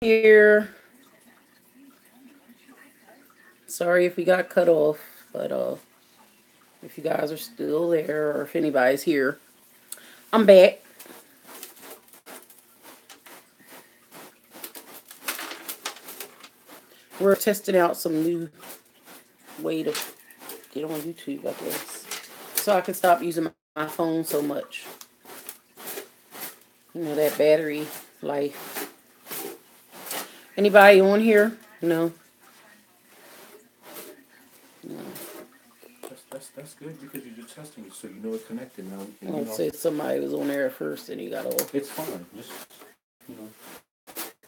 here. Sorry if we got cut off, but if you guys are still there or if anybody's here, I'm back. We're testing out some new way to get on YouTube, I guess, so I can stop using my phone so much. You know, that battery life. Anybody on here? No. No. That's good because you're just testing it, so you know it's connected now. I'll say somebody was on there at first and he got off. It's fine. Just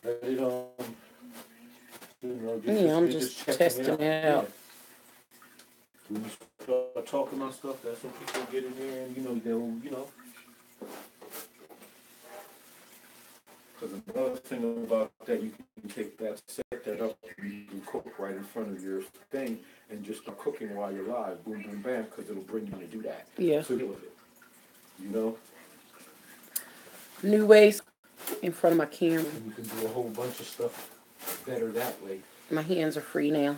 let it I'm just testing it out. Yeah. When you start talking about stuff, that's when people get in there and they'll. Because another thing about that, you can take that, set that up, and you can cook right in front of your thing and just start cooking while you're live. Boom, boom, bam, because it'll bring you to do that. Yeah. So deal with it. New ways in front of my camera. And you can do a whole bunch of stuff better that way. My hands are free now.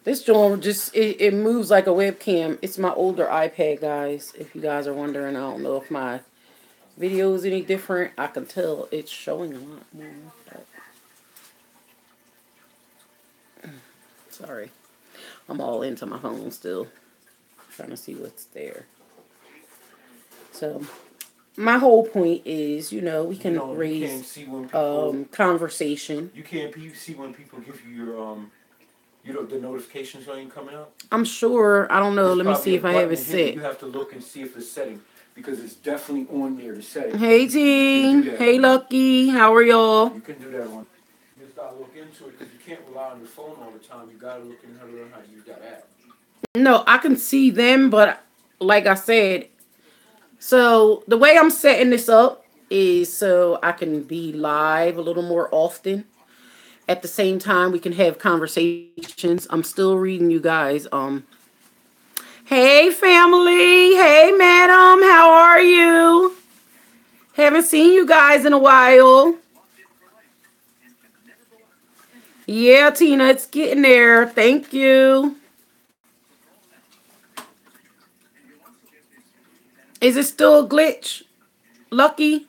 This joint just, it moves like a webcam. It's my older iPad, guys. If you guys are wondering, I don't know if my video is any different. I can tell it's showing a lot more. But sorry. I'm all into my phone still. Trying to see what's there. So, my whole point is, we can raise conversation. You can't see when people give you your the notifications ain't coming up? I'm sure. I don't know. Let me see if I have it set. You have to look and see if it's setting because it's definitely on there to set it. Hey, team. Hey, Lucky. How are y'all? You can do that one. You just got to look into it because you can't rely on your phone all the time. You got to look and learn how to use that app. No, I can see them, but like I said, so the way I'm setting this up is so I can be live a little more often. At the same time, we can have conversations. I'm still reading you guys. Hey, family. Hey, madam. How are you? Haven't seen you guys in a while. Yeah, Tina, it's getting there. Thank you. Is it still a glitch, Lucky?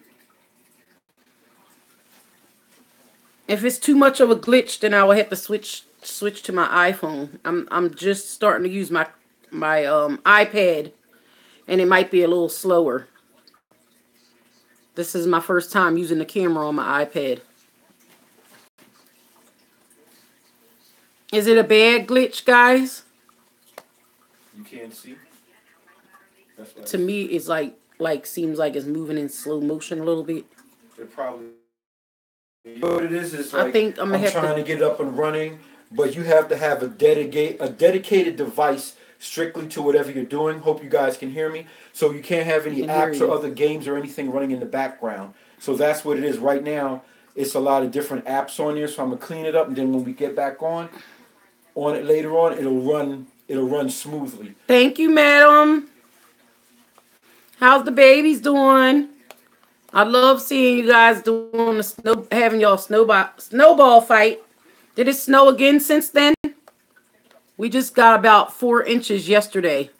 If it's too much of a glitch, then I will have to switch to my iPhone. I'm just starting to use my iPad, and it might be a little slower. This is my first time using the camera on my iPad. Is it a bad glitch, guys? You can't see. To me, it's like seems like it's moving in slow motion a little bit. It probably. What it is like I think I'm trying to get up and running, but you have to have a dedicated device strictly to whatever you're doing. Hope you guys can hear me. So you can't have any apps or other games or anything running in the background. So that's what it is right now. It's a lot of different apps on there. So I'm gonna clean it up, and then when we get back on it later on, it'll run smoothly. Thank you, madam. How's the babies doing? I love seeing you guys doing having y'all snowball fight. Did it snow again since then? We just got about 4 inches yesterday.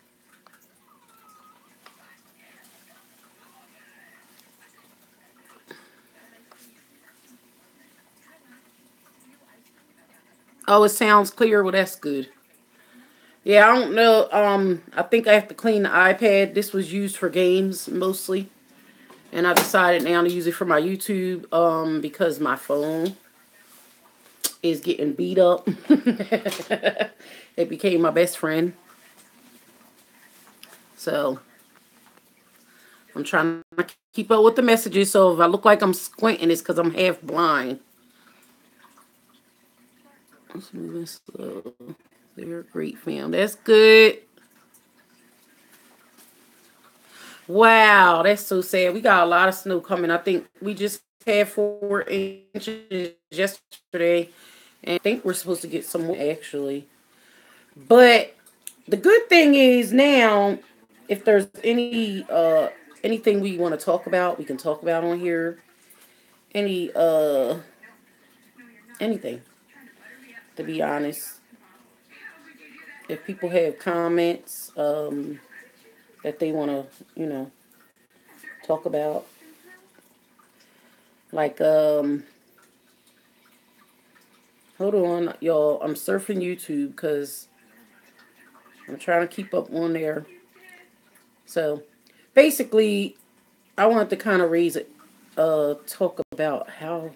Oh, it sounds clear. Well, that's good. Yeah, I don't know. I think I have to clean the iPad. This was used for games mostly. And I decided now to use it for my YouTube because my phone is getting beat up. It became my best friend. So I'm trying to keep up with the messages. So if I look like I'm squinting, it's because I'm half blind. Let's move this slow. They're great, fam. That's good. Wow, that's so sad. We got a lot of snow coming. I think we just had 4 inches yesterday. And I think we're supposed to get some more, actually. But the good thing is now, if there's any anything we want to talk about, we can talk about on here. Any anything, to be honest. If people have comments that they want to, talk about, like hold on, y'all. I'm surfing YouTube because I'm trying to keep up on there. So basically, I wanted to kind of raise it, talk about how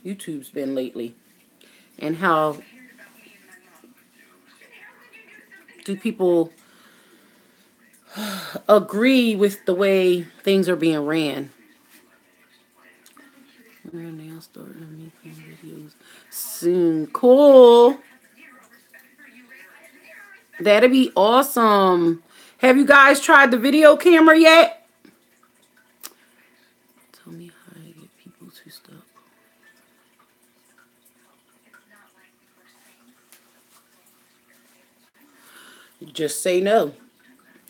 YouTube's been lately and how do people agree with the way things are being ran. We're now starting making videos soon. Cool. That'd be awesome. Have you guys tried the video camera yet? Tell me how to get people to stop. Just say no.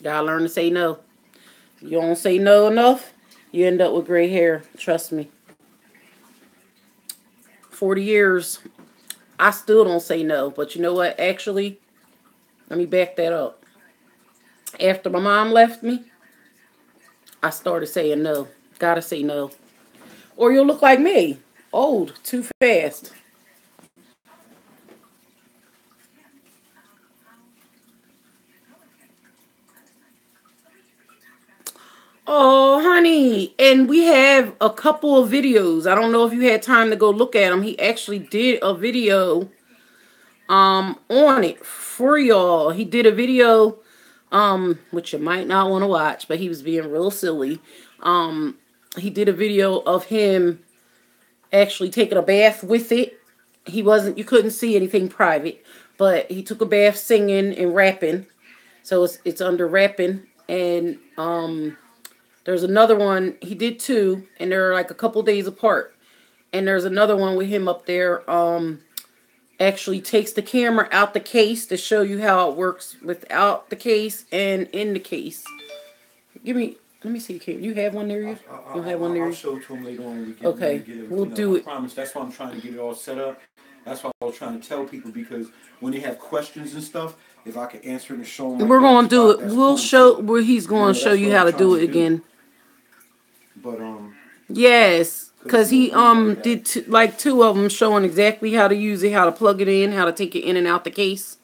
Gotta learn to say no. You don't say no enough, you end up with gray hair. Trust me. 40 years, I still don't say no. But you know what? Actually, let me back that up. After my mom left me, I started saying no. Gotta say no. Or you'll look like me. Old, too fast. Oh, honey. And we have a couple of videos. I don't know if you had time to go look at them. He actually did a video on it for y'all. He did a video which you might not want to watch, but he was being real silly. He did a video of him actually taking a bath with it. You couldn't see anything private, but he took a bath singing and rapping. So it's under rapping. And there's another one, he did two, and they're like a couple days apart. And there's another one with him up there, actually takes the camera out the case to show you how it works without the case and in the case. Let me see the camera. You have one there? You don't have one there? I'll show it to him later on. Okay, we'll do it. I promise. That's why I'm trying to get it all set up. That's why I was trying to tell people, because when they have questions and stuff, if I can answer it and show them. We're going to do it. We'll show where he's going to show you how to do it again. But yes, because he did like two of them showing exactly how to use it, how to plug it in, how to take it in and out the case.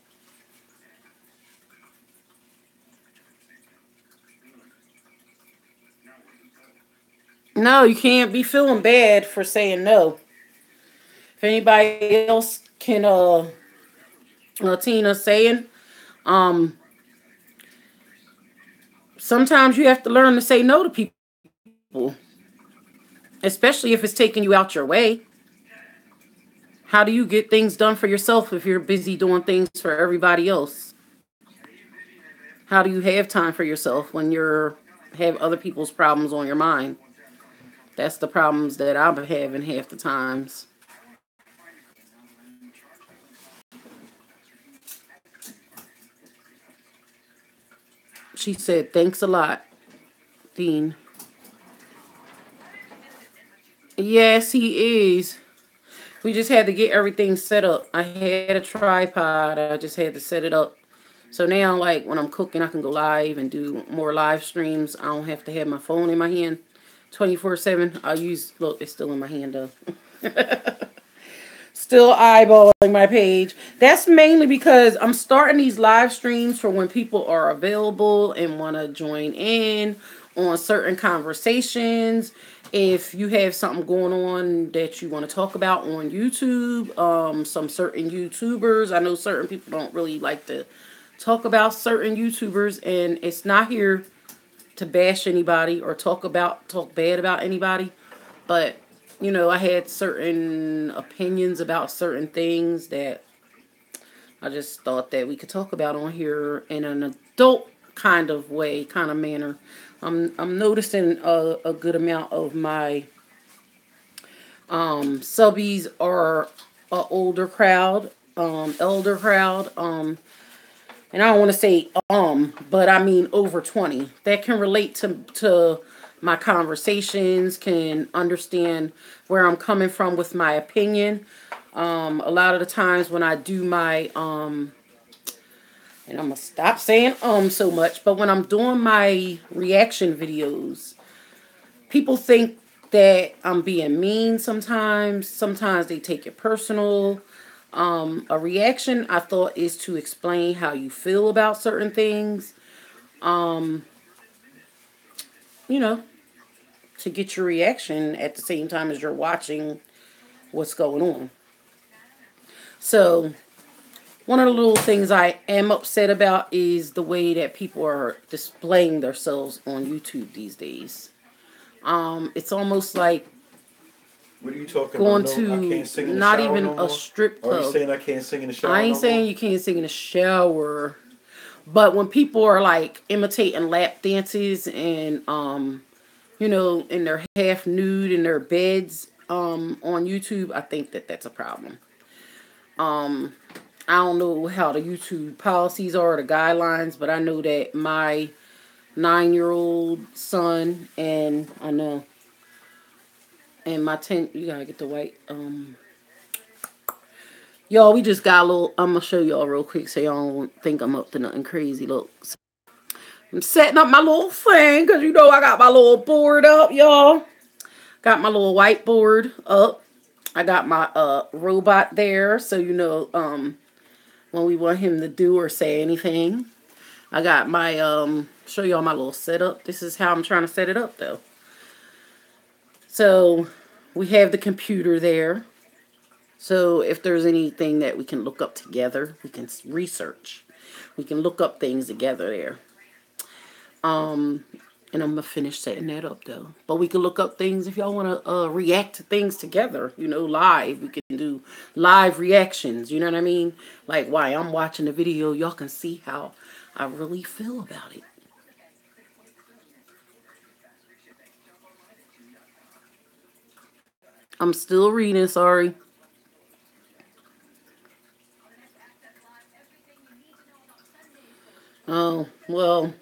No, you can't be feeling bad for saying no. If anybody else can, Tina saying, sometimes you have to learn to say no to people, especially if it's taking you out your way. How do you get things done for yourself if you're busy doing things for everybody else? How do you have time for yourself when you have other people's problems on your mind? That's the problems that I'm having half the times. She said, thanks a lot, Dean. Yes, he is. We just had to get everything set up. I had a tripod. I just had to set it up. So now, like, when I'm cooking, I can go live and do more live streams. I don't have to have my phone in my hand 24/7. Look, it's still in my hand, though. Still eyeballing my page. That's mainly because I'm starting these live streams for when people are available and want to join in on certain conversations. If you have something going on that you want to talk about on YouTube, some certain YouTubers, I know certain people don't really like to talk about certain YouTubers, and it's not here to bash anybody or talk bad about anybody, but I had certain opinions about certain things that I just thought that we could talk about on here in an adult kind of way, kind of manner. I'm noticing a good amount of my subbies are an older crowd, elder crowd, and I don't want to say but I mean over 20 that can relate to my conversations, can understand where I'm coming from with my opinion. A lot of the times when I do my and I'm gonna stop saying so much, but when I'm doing my reaction videos, people think that I'm being mean sometimes. Sometimes they take it personal. A reaction, I thought, is to explain how you feel about certain things. Um, you know, to get your reaction at the same time as you're watching what's going on. So, one of the little things I am upset about is the way that people are displaying themselves on YouTube these days. It's almost like What are you talking about? going No, I to can't sing in the not shower even no a more? strip Are you club. saying I can't sing in the I shower ain't no more? saying you can't sing in the shower, but when people are like imitating lap dances and in their half nude in their beds on YouTube, I think that that's a problem. Um, I don't know how the YouTube policies are, the guidelines, but I know that my 9-year-old son and I know and my 10, you gotta get the white y'all, we just got a little. I'm gonna show y'all real quick so y'all don't think I'm up to nothing crazy. Look, I'm setting up my little thing because I got my little board up, y'all. Got my little whiteboard up. I got my robot there, so when we want him to do or say anything. I got my show y'all my little setup. This is how I'm trying to set it up though. So we have the computer there. So if there's anything that we can look up together, we can research. We can look up things together there. And I'm gonna finish setting that up though. But we can look up things if y'all want to react to things together. Live. We can do live reactions. You know what I mean? Like while I'm watching the video, y'all can see how I really feel about it. I'm still reading. Sorry. Oh well.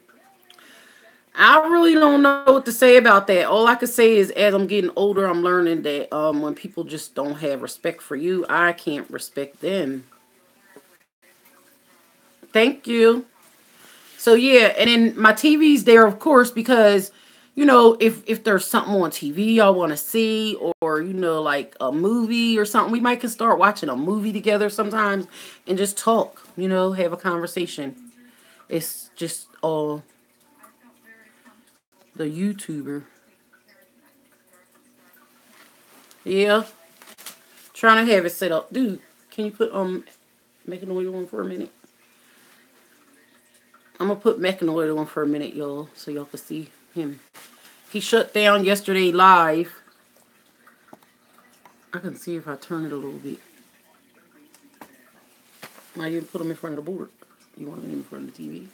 I really don't know what to say about that. All I can say is as I'm getting older, I'm learning that when people just don't have respect for you, I can't respect them. Thank you. So yeah, and then my TV's there, of course, because if there's something on TV y'all want to see, or like a movie or something, we might can start watching a movie together sometimes and just talk. Have a conversation. It's just all the YouTuber. Yeah, trying to have it set up, dude. Can you put making oil on for a minute? I'm gonna put making oil on for a minute, y'all, so y'all can see him. He shut down yesterday live. I can see if I turn it a little bit. I didn't put him in front of the board. You want him in front of the TV?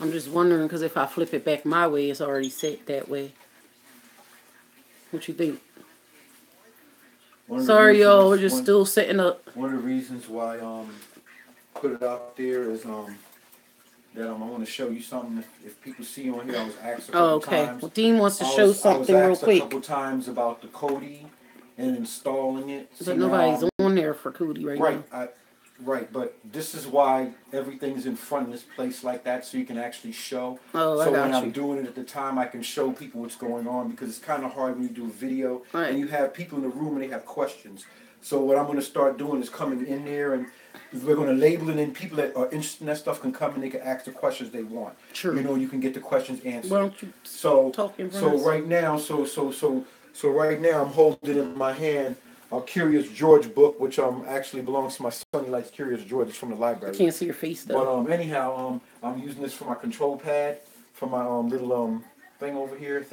I'm just wondering because if I flip it back my way, it's already set that way. What you think? Sorry, y'all. We're just still setting up. One of the reasons why put it out there is that I want to show you something. If people see on here, I was asked a couple times. Well, Dean wants to show something real quick. A couple times about the Kodi and installing it. But nobody's on there for Kodi right now. Right, but this is why everything's in front of this place like that, so you can actually show. Oh, I got you. So when I'm doing it at the time, I can show people what's going on, because it's kind of hard when you do a video and you have people in the room and they have questions. So what I'm going to start doing is coming in there, and we're going to label it, and people that are interested in that stuff can come and they can ask the questions they want. True. You can get the questions answered. Why don't you talk in front of us? Right now, so right now I'm holding in my hand a Curious George book, which actually belongs to my son. He likes Curious George. It's from the library. I can't see your face though. But anyhow, I'm using this for my control pad, for my little thingy over here.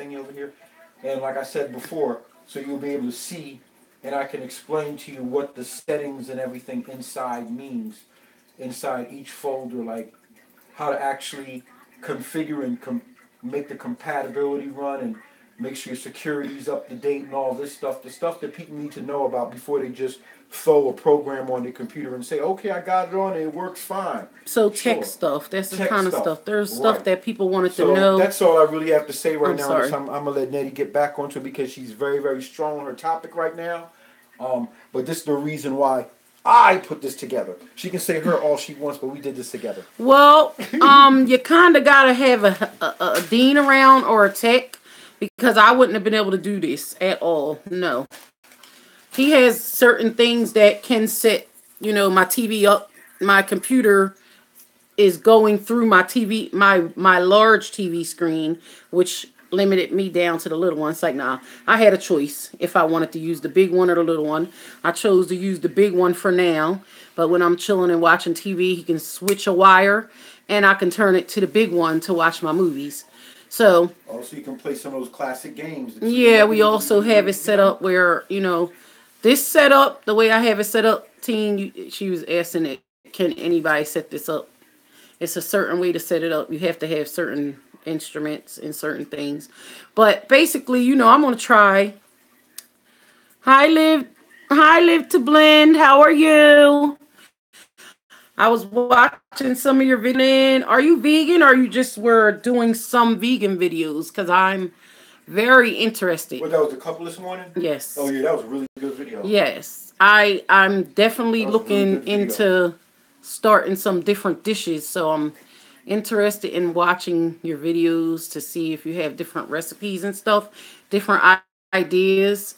And like I said before, so you'll be able to see, and I can explain to you what the settings and everything inside means, inside each folder, like how to actually configure and make the compatibility run, and make sure your security's up to date and all this stuff. The stuff that people need to know about before they just throw a program on their computer and say, okay, I got it on and it works fine. So tech stuff. That's the kind of stuff. There's stuff that people wanted to know. That's all I really have to say right now. I'm going to let Nettie get back onto it because she's very, very strong on her topic right now. But this is the reason why I put this together. She can say her all she wants, but we did this together. Well, you kind of got to have a dean around or a tech because I wouldn't have been able to do this at all. No. He has certain things that can set, my TV up. My computer is going through my TV, my large TV screen, which limited me down to the little one. It's like, nah, I had a choice if I wanted to use the big one or the little one. I chose to use the big one for now. But when I'm chilling and watching TV, he can switch a wire and I can turn it to the big one to watch my movies. So you can play some of those classic games. Yeah, we also have it set up where, this setup, the way I have it set up, she was asking it, can anybody set this up? It's a certain way to set it up. You have to have certain instruments and certain things. But basically, I'm going to try. Hi, Live to Blend. How are you? I was watching some of your videos. Are you vegan or you just were doing some vegan videos? Because I'm very interested. That was a couple this morning? Yes. Oh, yeah, that was a really good video. Yes. I'm definitely looking into starting some different dishes. So I'm interested in watching your videos to see if you have different recipes and stuff, different ideas.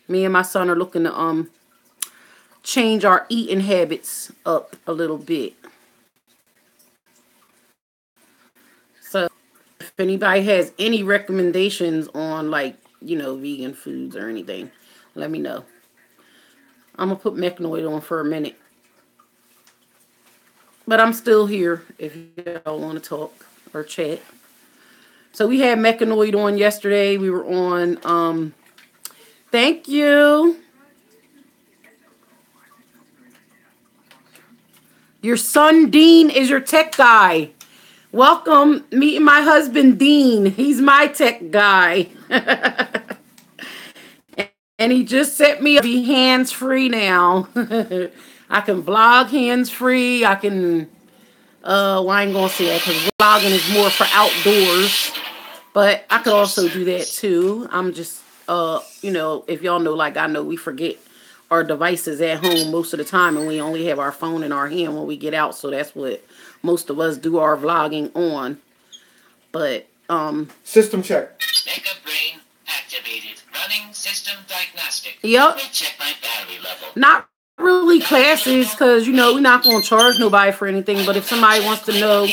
Me and my son are looking to change our eating habits up a little bit. So if anybody has any recommendations on vegan foods or anything, let me know. I'm going to put Mechanoid on for a minute. But I'm still here if y'all want to talk or chat. So we had Mechanoid on yesterday. We were on, thank you. Your son, Dean, is your tech guy. Welcome, meeting my husband, Dean. He's my tech guy. And he just set me up to be hands-free now. I can vlog hands-free. I can, I ain't going to say that because vlogging is more for outdoors. But I could also do that too. I'm just, if y'all know, like I know, we forget our devices at home most of the time. And we only have our phone in our hand when we get out. So that's what most of us do our vlogging on. But, system check. Makeup brain activated. Running system diagnostic. Yep. Let me check my battery level. Not really classes because, we're not going to charge nobody for anything. But if somebody wants to know,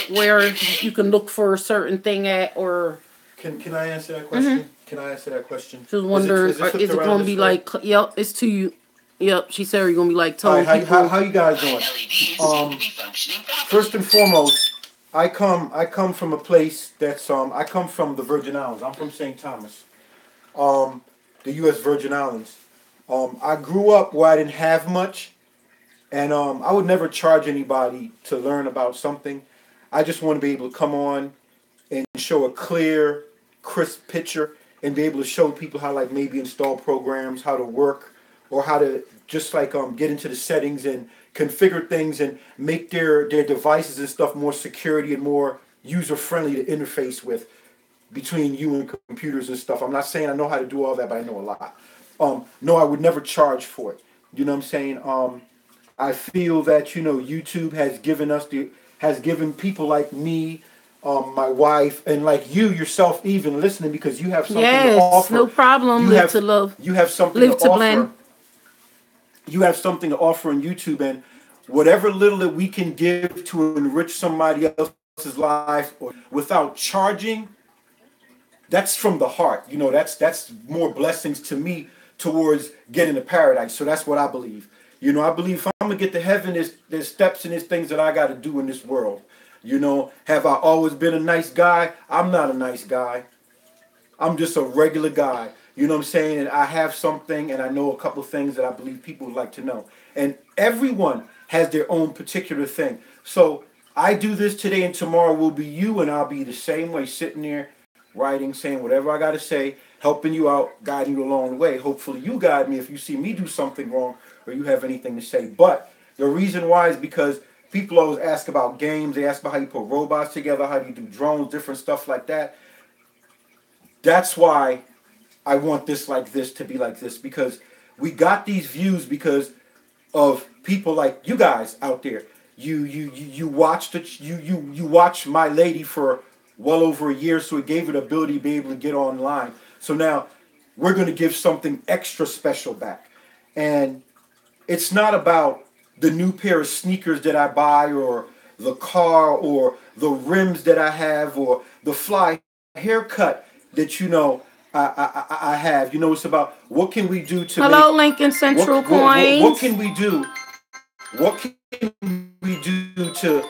where you can look for a certain thing at or... Can I answer that question? Mm-hmm. Can I answer that question? She was wondering, is it going to be like... Yep, it's to you. Yep, she said you're going to be like telling people... How you guys doing? First and foremost... I come from a place that's I come from the Virgin Islands. I'm from St. Thomas, the U.S. Virgin Islands. I grew up where I didn't have much, and I would never charge anybody to learn about something. I just want to be able to come on and show a clear, crisp picture, and be able to show people how maybe install programs, how to work, or how to just get into the settings and configure things and make their devices and stuff more security and more user-friendly to interface with between you and computers and stuff. I'm not saying I know how to do all that, but I know a lot. No, I would never charge for it. You know what I'm saying? I feel that, YouTube has given people like me, my wife, and like you yourself even listening because you have something to offer. No problem. Live to love. You have something to offer. Blend. You have something to offer on YouTube, and whatever little that we can give to enrich somebody else's life or without charging, that's from the heart. That's more blessings to me towards getting to paradise. So that's what I believe. I believe if I'm going to get to heaven, there's steps and there's things that I got to do in this world. Have I always been a nice guy? I'm not a nice guy. I'm just a regular guy. You know what I'm saying? And I have something, and I know a couple things that I believe people would like to know. And everyone has their own particular thing. So I do this today, and tomorrow will be you, and I'll be the same way sitting there writing, saying whatever I got to say, helping you out, guiding you along the way. Hopefully you guide me if you see me do something wrong or you have anything to say. But the reason why is because people always ask about games. They ask about how you put robots together, how do you do drones, different stuff like that. That's why I want this like this to be like this, because we got these views because of people like you guys out there. You watched it. You watched My Lady for well over a year, so it gave it the ability to be able to get online. So now we're going to give something extra special back, and it's not about the new pair of sneakers that I buy or the car or the rims that I have or the fly haircut that I have. It's about what can we do to Hello, make Lincoln Central what Coins. can we do? What can we do to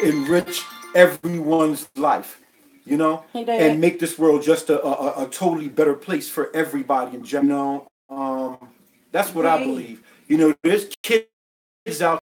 enrich everyone's life? Hey, Dad. And make this world just a totally better place for everybody in general. That's what I Hey. believe. There's kids out